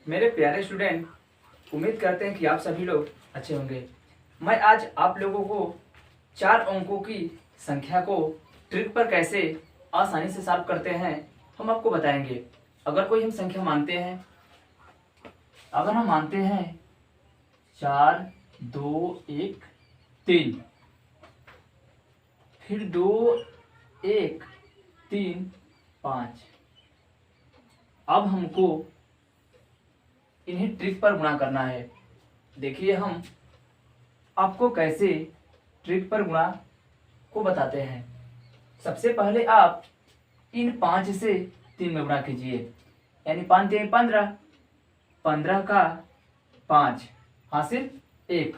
मेरे प्यारे स्टूडेंट, उम्मीद करते हैं कि आप सभी लोग अच्छे होंगे। मैं आज आप लोगों को 4 अंकों की संख्या को ट्रिक पर कैसे आसानी से सॉल्व करते हैं हम आपको बताएंगे। अगर कोई हम संख्या मानते हैं, अगर हम मानते हैं 4 2 1 3, फिर 2 1 3 5, अब हमको इन्हें ट्रिक पर गुणा करना है। देखिए हम आपको कैसे ट्रिक पर गुणा को बताते हैं। सबसे पहले आप इन 5 से 3 में गुणा कीजिए, यानी 5 3 15, 15 का 5 हासिल 1।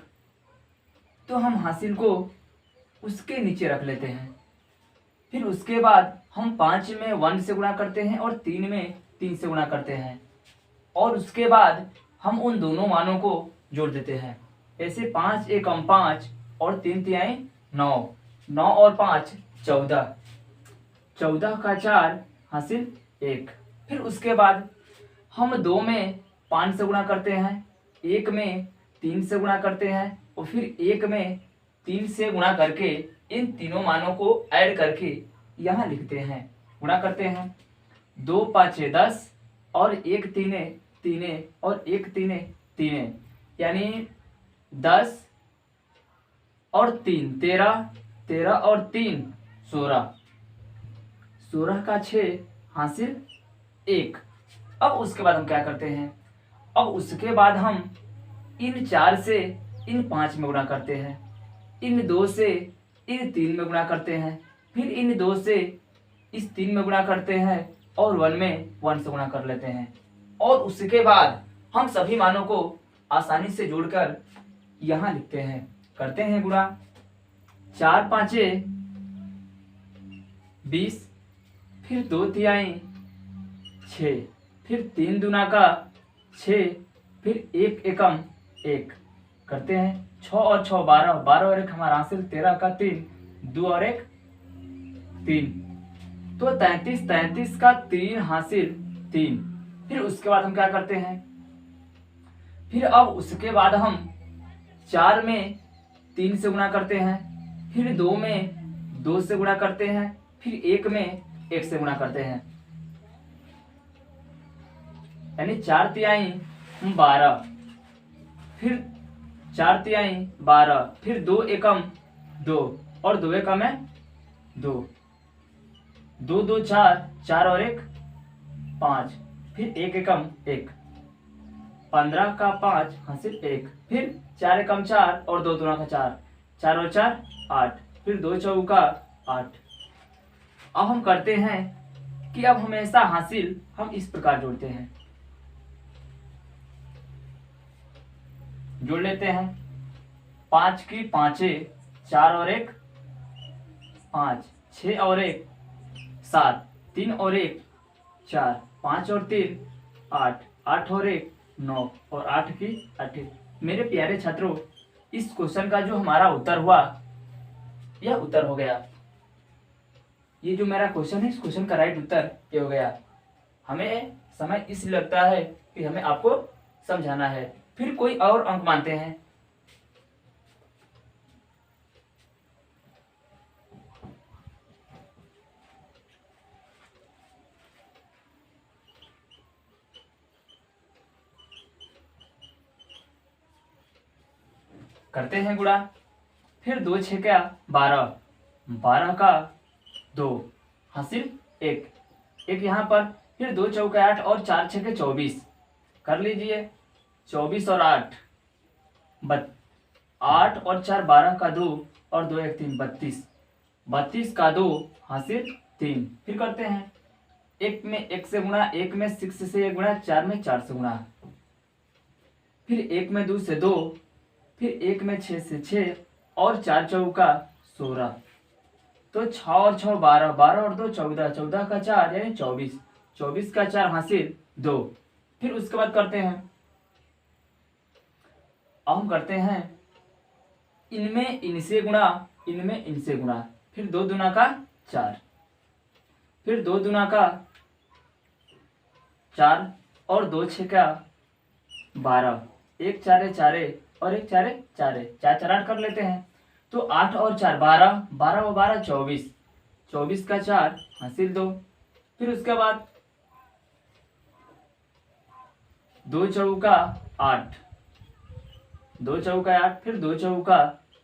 तो हम हासिल को उसके नीचे रख लेते हैं। फिर उसके बाद हम 5 में 1 से गुणा करते हैं और 3 में 3 से गुणा करते हैं, और उसके बाद हम उन दोनों मानों को जोड़ देते हैं। ऐसे 5 एकम 5 और 3 तिहाई 9, 9 और 5 14, 14 का 4 हासिल 1। फिर उसके बाद हम 2 में 5 से गुणा करते हैं, 1 में 3 से गुणा करते हैं, और फिर 1 में 3 से गुणा करके इन तीनों मानों को ऐड करके यहाँ लिखते हैं, गुणा करते हैं। 2 5 10 और 1 3 3 और 1 3 3, यानी 10 और 3 13, 13 और 3 16, 16 का 6 हासिल 1। अब उसके बाद हम क्या करते हैं, अब उसके बाद हम इन 4 से इन 5 में गुणा करते हैं, इन 2 से इन 3 में गुणा करते हैं, फिर इन 2 से इस 3 में गुणा करते हैं और 1 में 1 से गुणा कर लेते हैं। और उसके बाद हम सभी मानों को आसानी से जोड़कर यहाँ लिखते हैं, करते हैं गुणा। 4 5 20, फिर 2 तिहाई 6, फिर 3 दूना का 6, फिर 1 एकम 1, करते हैं। 6 और 6 12, 12 और 1 हमारा हासिल 13 का 3, 2 और 1 3, तो 33, 33 का 3 हासिल 3। फिर उसके बाद हम क्या करते हैं, फिर अब उसके बाद हम 4 में 3 से गुणा करते हैं, फिर 2 में 2 से गुणा करते हैं, फिर 1 में 1 से गुणा करते हैं, यानी 4 तिहाई 12, फिर 4 तिहाई 12, फिर 2 एकम 2 और 2 एकम है 2, 2 2 4, 4 और 1 5, फिर 1 एकम 1, 15 का 5 हासिल 1, फिर 4 एकम 4 और 2 दूना का 4, 4 और 4 8, फिर 2 चौका 8। अब हम करते हैं कि अब हमेशा हासिल हम इस प्रकार जोड़ते हैं, जोड़ लेते हैं। 5 की 5, 4 और 1 5, 6 और 1 7, 3 और 1 4, 5 और 3 8, 8 और 1 9, और 8 की 8। मेरे प्यारे छात्रों, इस क्वेश्चन का जो हमारा उत्तर हुआ, यह उत्तर हो गया। ये जो मेरा क्वेश्चन है, इस क्वेश्चन का राइट उत्तर ये हो गया। हमें समय इसलिए लगता है कि हमें आपको समझाना है। फिर कोई और अंक मानते हैं, करते हैं गुणा। फिर 2 6 क्या 12, 12 का 2 हासिल 1, 1 यहाँ पर, फिर 2 चौका 8 और 4 6 के 24, कर लीजिए। 24 और 8 8 और 4 12 का 2 और 2 1 3 32, 32 का 2 हासिल 3। फिर करते हैं, 1 में 1 से गुणा, 1 में 6 से 1 गुणा, 4 में 4 से गुणा, फिर 1 में 2 से 2, फिर 1 में 6 से 6 और 4 चौका 16, तो 6 और 6 12, 12 और 2 14, 14 का 4 यानी 24, 24 का 4 हासिल 2। फिर उसके बाद करते हैं, अब हम करते हैं इनमें इनसे गुणा, इनमें इनसे गुणा, फिर 2 दूना का 4, फिर 2 दूना का 4 और 2 6 का 12, एक चारे चारे और एक चारे चारे, चार चार 8 कर लेते हैं। तो 8 और 4 12, 12 और 12 24, 24 का 4 हासिल 2। फिर उसके बाद 2 चौका 8, 2 चौका 8, फिर 2 चौका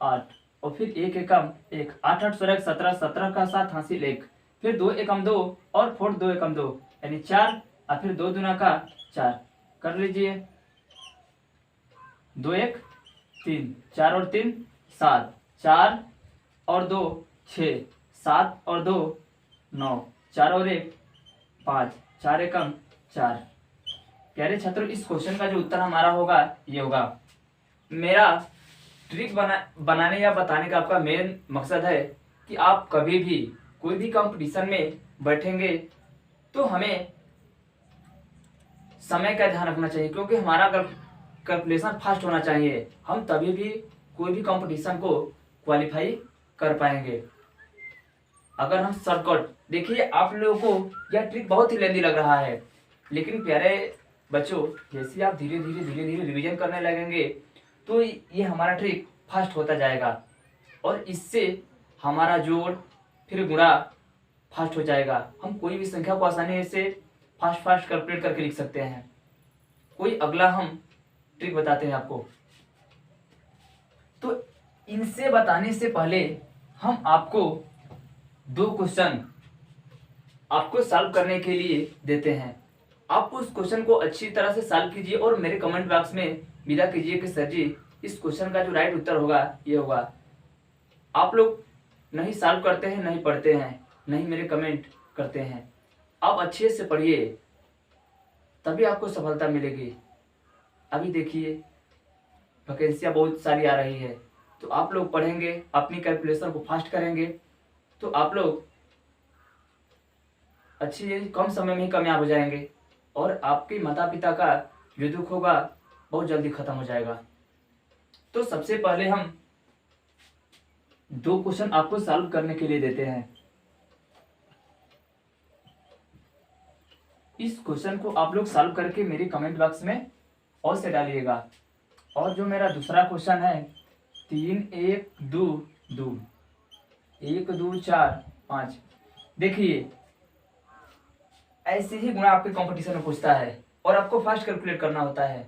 8 और फिर 1 एकम 1, 8 8 16 17, 17 का 7 हासिल 1, फिर 2 एकम 2 और 4 2 एकम 2 यानी 4 और फिर 2 दूना का 4 कर लीजिए। 2 1 3, 4 और 3 7, 4 और 2 6, 7 और 2 9, 4 और 1 5, 4 एकम 4। प्यारे छात्रों, इस क्वेश्चन का जो उत्तर हमारा होगा ये होगा। मेरा ट्रिक बनाने या बताने का आपका मेन मकसद है कि आप कभी भी कोई भी कंपटीशन में बैठेंगे तो हमें समय का ध्यान रखना चाहिए, क्योंकि हमारा कैलकुलेशन फास्ट होना चाहिए। हम तभी भी कोई भी कंपटीशन को क्वालिफाई कर पाएंगे। अगर हम शॉर्टकट देखिए, आप लोगों को यह ट्रिक बहुत ही लेंदी लग रहा है, लेकिन प्यारे बच्चों, जैसे आप धीरे धीरे रिवीजन करने लगेंगे तो ये हमारा ट्रिक फास्ट होता जाएगा और इससे हमारा जोड़ फिर गुणा फास्ट हो जाएगा। हम कोई भी संख्या को आसानी से फास्ट फास्ट कैलकुलेट करके लिख सकते हैं। कोई अगला हम ट्रिक बताते हैं आपको। तो इनसे बताने से पहले हम आपको 2 क्वेश्चन आपको सॉल्व करने के लिए देते हैं। आप उस क्वेश्चन को अच्छी तरह से सॉल्व कीजिए और मेरे कमेंट बॉक्स में विदा कीजिए कि सर जी, इस क्वेश्चन का जो राइट उत्तर होगा ये होगा। आप लोग नहीं सॉल्व करते हैं, नहीं पढ़ते हैं, नहीं मेरे कमेंट करते हैं। आप अच्छे से पढ़िए, तभी आपको सफलता मिलेगी। अभी देखिए वैकेंसियाँ बहुत सारी आ रही है, तो आप लोग पढ़ेंगे, अपनी कैलकुलेशन को फास्ट करेंगे तो आप लोग अच्छी कम समय में ही कामयाब हो जाएंगे और आपके माता पिता का जो दुख होगा बहुत जल्दी खत्म हो जाएगा। तो सबसे पहले हम 2 क्वेश्चन आपको सॉल्व करने के लिए देते हैं। इस क्वेश्चन को आप लोग सॉल्व करके मेरे कमेंट बॉक्स में और से डालिएगा। और जो मेरा दूसरा क्वेश्चन है 3 1 2 2, 1 2 4 5, देखिए ऐसे ही गुणा आपके कंपटीशन में पूछता है और आपको फास्ट कैलकुलेट करना होता है।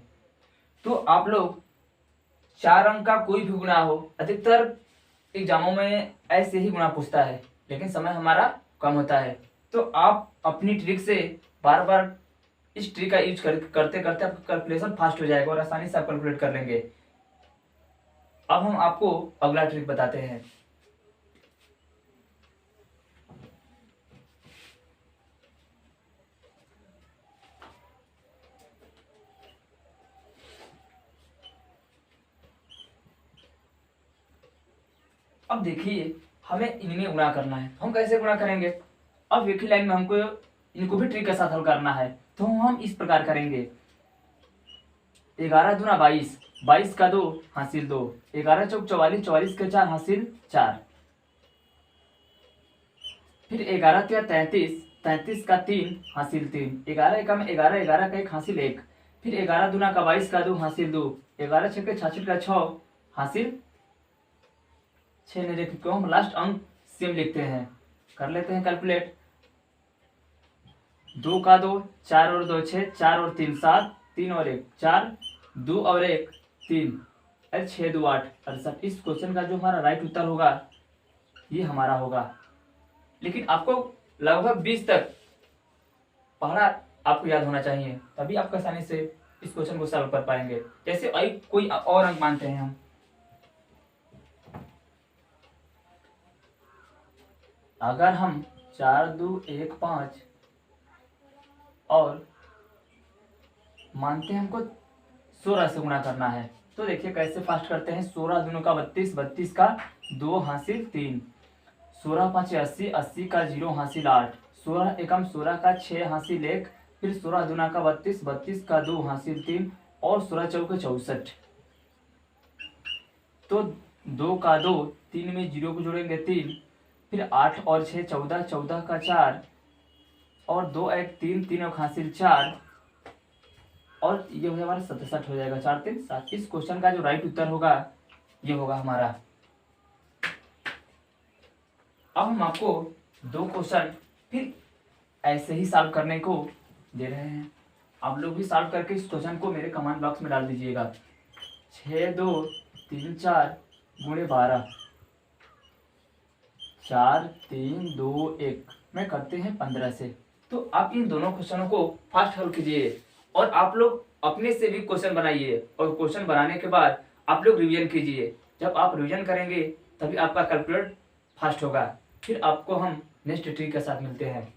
तो आप लोग 4 अंक का कोई भी गुणा हो, अधिकतर एग्जामों में ऐसे ही गुणा पूछता है, लेकिन समय हमारा कम होता है। तो आप अपनी ट्रिक से बार बार इस ट्रिक का यूज करते करते आपका कैलकुलेशन फास्ट हो जाएगा और आसानी से आप कैलकुलेट कर लेंगे। अब हम आपको अगला ट्रिक बताते हैं। अब देखिए हमें इनमें गुणा करना है। हम कैसे गुणा करेंगे? अब एक ही लाइन में हमको इनको भी ट्रिक के साथ हल करना है। तो हम इस प्रकार करेंगे, 11 दूना 22, 22 का 2 हासिल 2, 11 चौक 44, 44 का 4 हासिल 4, फिर 11 तिया 33, 33 का 3 हासिल 3, 11 एकम 11, 11 का 1 हासिल 1, फिर 11 दूना का 22 का 2 हासिल 2, 11 छक्के 66 का 6 हासिल 6। नहीं देखिए क्यों, हम लास्ट अंक सेम लिखते हैं। कर लेते हैं कैलकुलेट। 2 का 2, 4 और 2 6, 4 और 3 7, 3 और 1 4, 2 और 1 3, अरे 6 2 8 68। इस क्वेश्चन का जो हमारा राइट उत्तर होगा ये हमारा होगा। लेकिन आपको लगभग 20 तक पढ़ना आपको याद होना चाहिए, तभी आप आसानी से इस क्वेश्चन को सॉल्व कर पाएंगे। जैसे कोई और अंक मानते हैं हम, अगर हम 4 2 1 5 और मानते हैं हमको 16 से गुणा करना है, तो देखिए कैसे फास्ट करते हैं। 16 दूनों का 32, 32 का 2 हासिल 3, 16 5 80, 80 का 0 हासिल 8, 16 एकम 16 का 6 हासिल 1, फिर 16 दूना का 32, 32 का 2 हासिल 3 और 16 चौके 64। तो 2 का 2, 3 में 0 को जोड़ेंगे 3, फिर 8 और 6 14, 14 का 4 और 2 1 3, 3 और हासिल 4, और ये हो हमारा 67 हो जाएगा, 4 3 7। इस क्वेश्चन का जो राइट उत्तर होगा ये होगा हमारा। अब हम आपको 2 क्वेश्चन फिर ऐसे ही सॉल्व करने को दे रहे हैं। आप लोग भी सॉल्व करके इस क्वेश्चन को मेरे कमेंट बॉक्स में डाल दीजिएगा। 6 2 3 4 गुणे 12, 4 3 2 1 में करते हैं 15 से। तो आप इन दोनों क्वेश्चनों को फास्ट हल कीजिए और आप लोग अपने से भी क्वेश्चन बनाइए और क्वेश्चन बनाने के बाद आप लोग रिवीजन कीजिए। जब आप रिवीजन करेंगे तभी आपका कैलकुलेट फास्ट होगा। फिर आपको हम नेक्स्ट ट्रिक के साथ मिलते हैं।